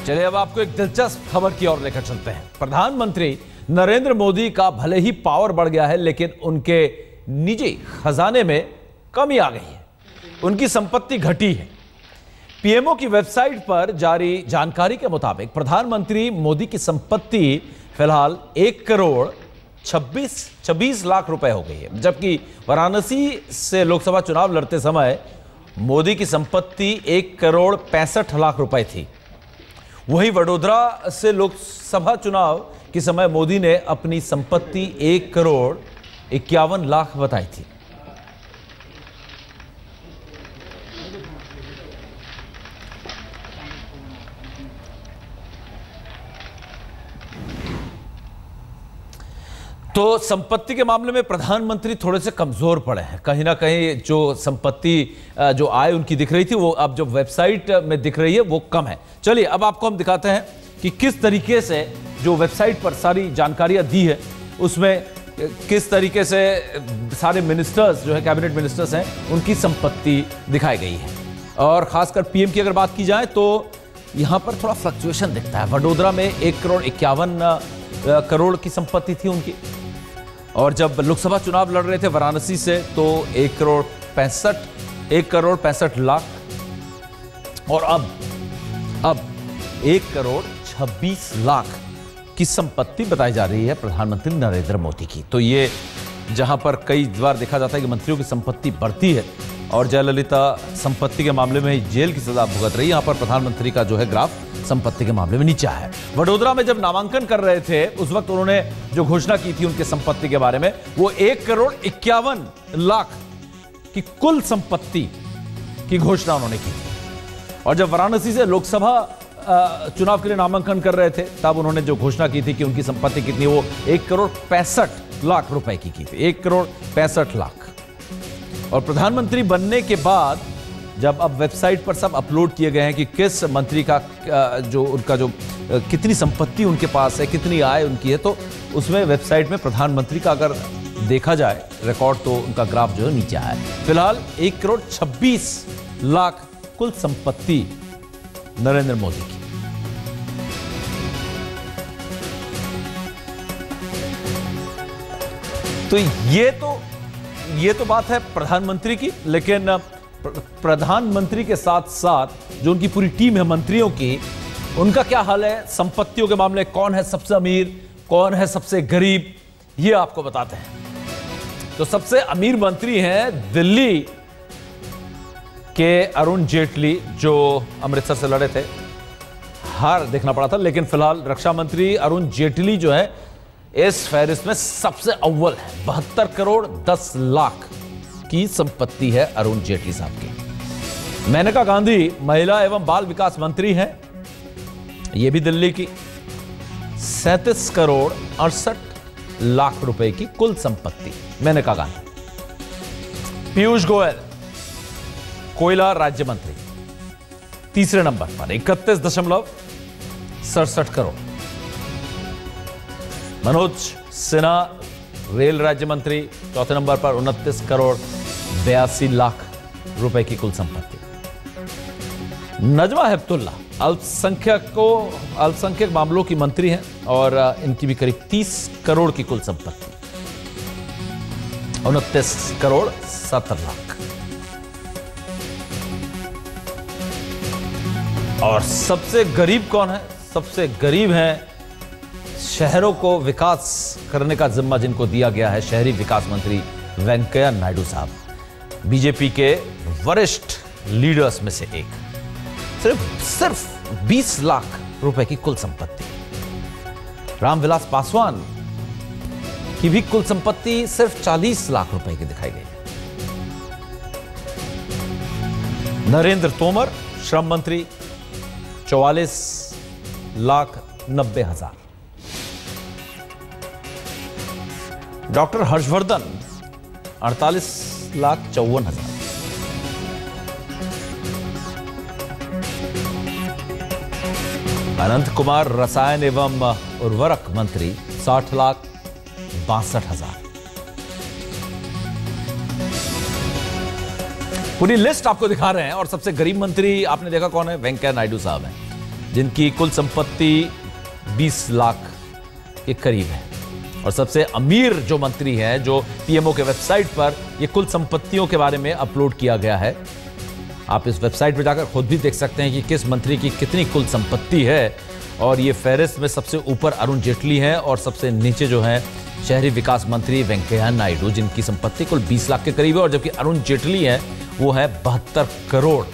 चलिए अब आपको एक दिलचस्प खबर की ओर लेकर चलते हैं। प्रधानमंत्री नरेंद्र मोदी का भले ही पावर बढ़ गया है, लेकिन उनके निजी खजाने में कमी आ गई है, उनकी संपत्ति घटी है। पीएमओ की वेबसाइट पर जारी जानकारी के मुताबिक प्रधानमंत्री मोदी की संपत्ति फिलहाल 1 करोड़ 26 लाख रुपए हो गई है, जबकि वाराणसी से लोकसभा चुनाव लड़ते समय मोदी की संपत्ति 1 करोड़ 65 लाख रुपए थी। वहीं वडोदरा से लोकसभा चुनाव के समय मोदी ने अपनी संपत्ति 1 करोड़ 51 लाख बताई थी। तो संपत्ति के मामले में प्रधानमंत्री थोड़े से कमजोर पड़े हैं। कहीं ना कहीं जो संपत्ति जो आय उनकी दिख रही थी वो अब जो वेबसाइट में दिख रही है वो कम है। चलिए अब आपको हम दिखाते हैं कि किस तरीके से जो वेबसाइट पर सारी जानकारियां दी है उसमें किस तरीके से सारे मिनिस्टर्स जो है कैबिनेट मिनिस्टर्स हैं उनकी संपत्ति दिखाई गई है। और खासकर पीएम की अगर बात की जाए तो यहां पर थोड़ा फ्लक्चुएशन दिखता है। वडोदरा में 1 करोड़ 51 करोड़ की संपत्ति थी उनकी, और जब लोकसभा चुनाव लड़ रहे थे वाराणसी से तो 1 करोड़ 65 लाख, और अब 1 करोड़ 26 लाख की संपत्ति बताई जा रही है प्रधानमंत्री नरेंद्र मोदी की। तो ये जहां पर कई बार देखा जाता है कि मंत्रियों की संपत्ति बढ़ती है और जयललिता संपत्ति के मामले में जेल की सजा भुगत रही, यहां पर प्रधानमंत्री का जो है ग्राफ संपत्ति के मामले में नीचा है। वडोदरा में जब नामांकन कर रहे थे उस वक्त उन्होंने जो घोषणा की थी उनके संपत्ति के बारे में, वो 1 करोड़ 51 लाख की कुल संपत्ति की घोषणा उन्होंने की थी। और जब वाराणसी से लोकसभा चुनाव के लिए नामांकन कर रहे थे तब उन्होंने जो घोषणा की थी कि उनकी संपत्ति कितनी, वो 1 करोड़ 65 लाख रुपए की थी, 1 करोड़ 65 लाख। और प्रधानमंत्री बनने के बाद जब अब वेबसाइट पर सब अपलोड किए गए हैं कि किस मंत्री का जो उनका जो कितनी संपत्ति उनके पास है, कितनी आय उनकी है, तो उसमें वेबसाइट में प्रधानमंत्री का अगर देखा जाए रिकॉर्ड तो उनका ग्राफ जो है नीचे है। फिलहाल 1 करोड़ 26 लाख कुल संपत्ति नरेंद्र मोदी की। तो ये तो बात है प्रधानमंत्री की, लेकिन प्रधानमंत्री के साथ साथ जो उनकी पूरी टीम है मंत्रियों की, उनका क्या हाल है संपत्तियों के मामले? कौन है सबसे अमीर, कौन है सबसे गरीब, ये आपको बताते हैं। तो सबसे अमीर मंत्री हैं दिल्ली के अरुण जेटली, जो अमृतसर से लड़े थे, हार देखना पड़ा था, लेकिन फिलहाल रक्षा मंत्री अरुण जेटली जो है इस फहरिस्त में सबसे अव्वल है। 72 करोड़ 10 लाख की संपत्ति है अरुण जेटली साहब की। मेनका गांधी महिला एवं बाल विकास मंत्री हैं, यह भी दिल्ली की, 37 करोड़ 68 लाख रुपए की कुल संपत्ति मेनका गांधी। पीयूष गोयल कोयला राज्य मंत्री तीसरे नंबर पर 31.67 करोड़। मनोज सिन्हा रेल राज्य मंत्री चौथे नंबर पर 29 करोड़ 82 लाख रुपए की कुल संपत्ति। नजमा हेपतुल्ला अल्पसंख्यक मामलों की मंत्री हैं और इनकी भी करीब 30 करोड़ की कुल संपत्ति, 29 करोड़ 70 लाख। और सबसे गरीब कौन है? सबसे गरीब हैं शहरों को विकास करने का जिम्मा जिनको दिया गया है, शहरी विकास मंत्री वेंकैया नायडू साहब, बीजेपी के वरिष्ठ लीडर्स में से एक। सिर्फ 20 लाख रुपए की कुल संपत्ति। रामविलास पासवान की भी कुल संपत्ति सिर्फ 40 लाख रुपए की दिखाई गई। नरेंद्र तोमर श्रम मंत्री 44,90,000। डॉक्टर हर्षवर्धन 48,54,000। अनंत कुमार रसायन एवं उर्वरक मंत्री 60,62,000। पूरी लिस्ट आपको दिखा रहे हैं। और सबसे गरीब मंत्री आपने देखा कौन है? वेंकैया नायडू साहब हैं, जिनकी कुल संपत्ति 20 लाख के करीब है। और सबसे अमीर जो मंत्री हैं, जो पीएमओ के वेबसाइट पर ये कुल संपत्तियों के बारे में अपलोड किया गया है। आप इस वेबसाइट पर जाकर खुद भी देख सकते हैं कि किस मंत्री की कितनी कुल संपत्ति है। और ये फहरिस्त में सबसे ऊपर अरुण जेटली हैं और सबसे नीचे जो है शहरी विकास मंत्री वेंकैया नायडू, जिनकी संपत्ति कुल 20 लाख के करीब है। और जबकि अरुण जेटली है वो है 72 करोड़